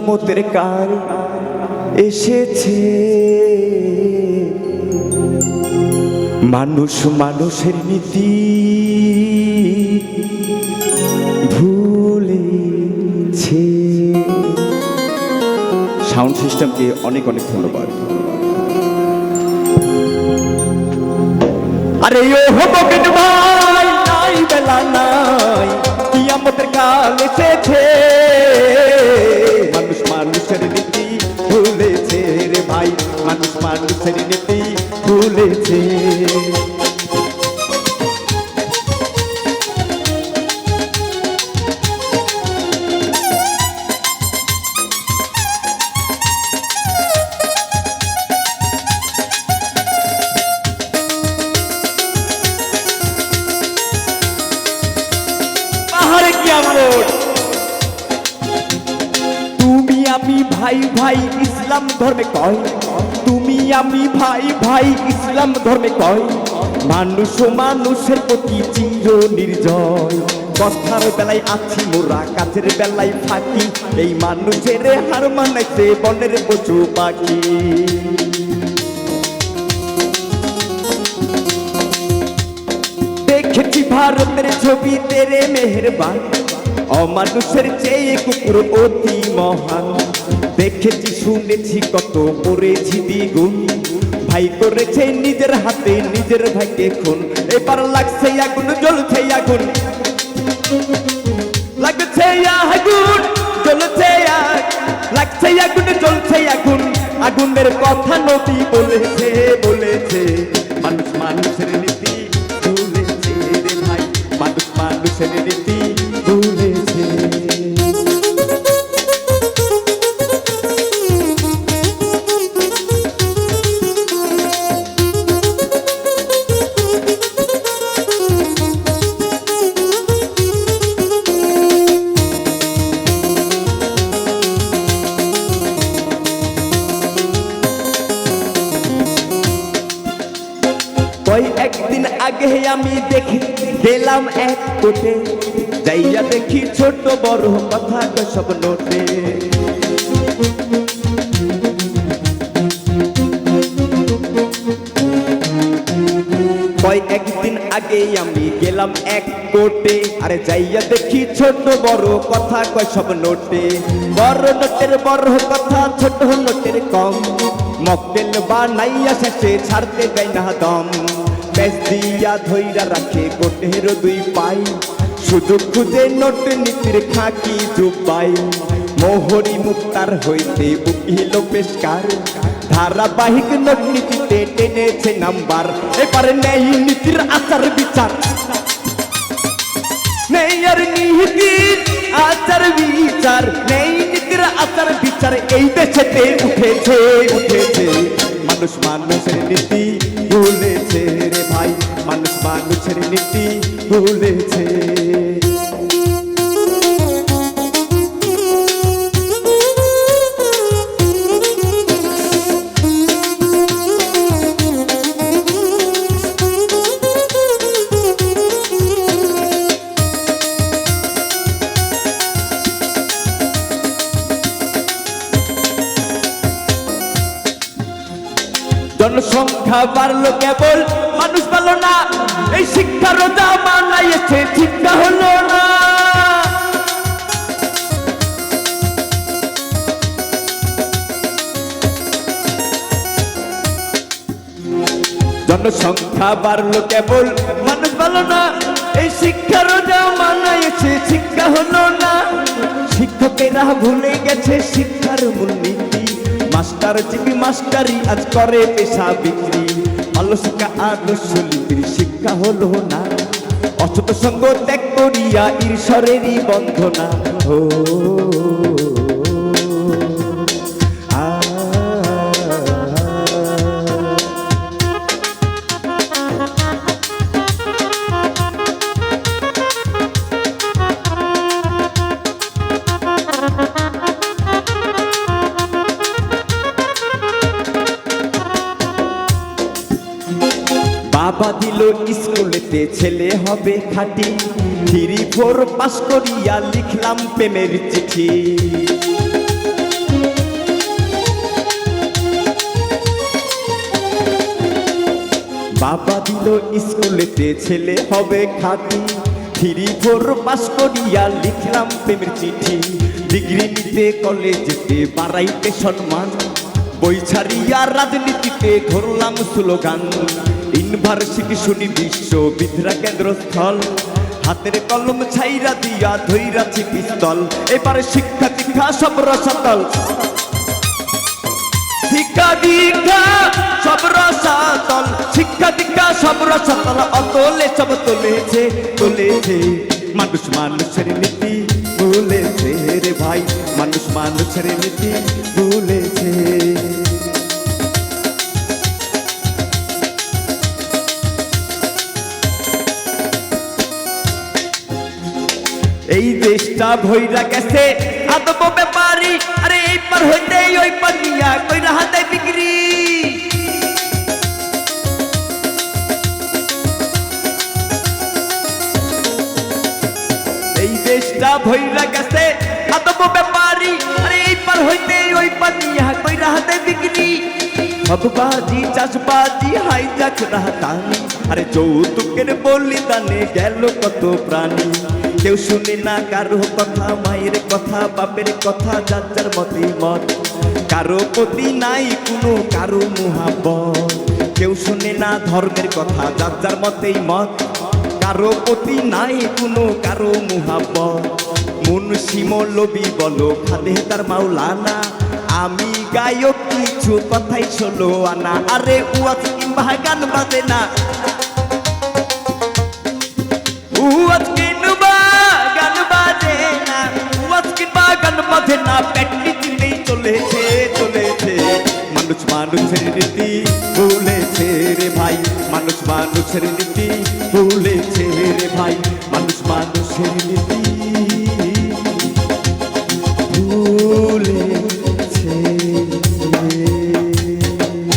কিয়ামতের কাল এসেছে, মানুষ মানুষের নীতি ভুলেছে। সাউন্ড সিস্টেমকে অনেক অনেক ধন্যবাদ। আরে ও হবকেন ভাই, নাই বেলা নাই, কিয়ামতের কাল এসেছে, মানুষ মানুষের নীতি ভুলেছে রে ভাই, মানুষ মানুষের নীতি ভুলেছে। তুমি আমি ভাই ভাই ইসলাম ধর্মে কয়, তুমি আমি ভাই ভাই ইসলাম ধর্মে কয়, মানুষ ও মানুষের প্রতি চির নির্জয়। কথার বেলায় আছি মোরা, কাজের বেলায় ফাঁকি, এই মানুষের হার মানাইছে বনের পশু পাখি। দেখেছি ভারতের ছবি তেরে মেহেরবান, অমানুষের চেয়ে কুকুর অতি মহান। দেখেছি শুনেছি কত পড়েছি দ্বিগুণ, ভাই করেছে নিজের হাতে নিজের ভাইকে খুন। এবার লাগছে আগুন জ্বলছে আগুন, লাগছে আগুন জ্বলছে লাগছে আগুন জ্বলছে আগুন। আগুনের কথা নবী বলেছে বলেছে, মানুষ মানুষের নীতি ভুলেছে রে ভাই, মানুষ মানুষের নীতি ভুলেছে। ওই একদিন আগে আমি দেখি গেলাম এক কোটে, যাইয়া দেখি ছোট বড় কথা সব নোটে। একদিন আগে আমি গেলাম এক কোটে, আরে যাইয়া দেখি ছোট বড় কথা কয় সব নোটে। বড় নোটের বড় কথা, ছোট নোটের কম, মক্কেল বানাইয়া শেষে ছাড়তে দেয় না দম। প্যাচ দিয়া ধইরা রাখে কোটের দুই পাই, সুযোগ খুঁজে নোট নীতির খাকি জুবাই। মোহরি মুক্তার হইতে উকিল পেশকার, ধারাবাহিক নোট নীতিতে টেনেছে নাম্বার। এবারে নেই নীতির আচার বিচার, নেই আর নীতির আচার বিচার, নেই নীতির আচার বিচার। এই দেশেতে উঠেছে উঠেছে, মানুষ মানুষের নীতি ভুলেছে রে ভাই, মানুষ মানুষের নীতি ভুলেছে। জনসংখ্যা বাড়লো কেবল, মানুষ বাড়লো না, এই শিক্ষার জামানাইছে শিক্ষা হলো না। জনসংখ্যা বাড়লো কেবল, মানুষ বাড়লো না, এই শিক্ষার জামানাইছে শিক্ষা হলো না। শিক্ষকেরা ভুলে গেছে শিক্ষার মূলনীতি, মাস্টার জিবি মাস্টারি আজ করে পেশা বিক্রি। ভালো শিক্ষা আদর্শ নীতির শিক্ষা হলো না, অসৎ সঙ্গ ত্যাগ করিয়া ঈশ্বরেরই বন্ধনা। ও বাবা দিল স্কুলেতে ছেলে হবে খাঁটি, 3, 4 পাস করিয়া লিখলাম প্রেমের চিঠি। বাবা দিল স্কুলেতে ছেলে হবে খাঁটি, 3-4 পাস করিয়া লিখলাম প্রেমের চিঠি। ডিগ্রি নিতে কলেজেতে বাড়াইতে সম্মান, বই ছাড়িয়া রাজনীতিতে ধরলাম স্লোগান। ইউনিভার্সিটি শুনি বিশ্ববিদ্যা কেন্দ্রস্থল, হাতের কলম ছাইরা দিয়া ধইরাছি পিস্তল। এবারে শিক্ষা দীক্ষা সব রসাতল, শিক্ষা দীক্ষা সব রসাতল, শিক্ষা দীক্ষা সব রসাতল। অতলে সব তুলেছে তুলেছে, মানুষ মানুষের নীতি ভুলেছে রে ভাই, মানুষ মানুষের নীতি ভুলেছে। এই দেশটা ভইরা গেছে আদব ব্যাপারী, আরে এই পার হইতে ওই পার নিয়া কইরা হাতে বিক্রি। এই দেশটা ভইরা গেছে আদব ব্যাপারী, আরে এই পার হইতে ওই পার নিয়া কইরা হাতে বিক্রি। হববাজি চাষবাজি হাইজাক রাহতানি, আরে যৌতুকের বলিদানে গেল কত প্রাণী। কেউ শুনে না কারো কথা, মায়ের কথা বাপের কথা, যার যার মতে মত, কারো প্রতি নাই কোনো কারো মুহাব্বত। কেউ শুনে না ধর্মের কথা, যার যার মতেই মত, কারো প্রতি নাই কোনো কারো মুহাব্বত। মুন্সি মৌলবি বলো খাদে তার মাওলানা, আমি গায়ক কিছু কথাই ষোলো আনা। আরে ওয়াজ কিংবা গান বাজে না, ওয়াজ কিংবা গান বাজে না, ওয়াজ কিংবা গান বাজে না, প্যাটনি দিলেই চলেছে চলেছে। মানুষ মানুষের রীতি ভুলেছে রে ভাই, মানুষ মানুষের রীতি ভুলে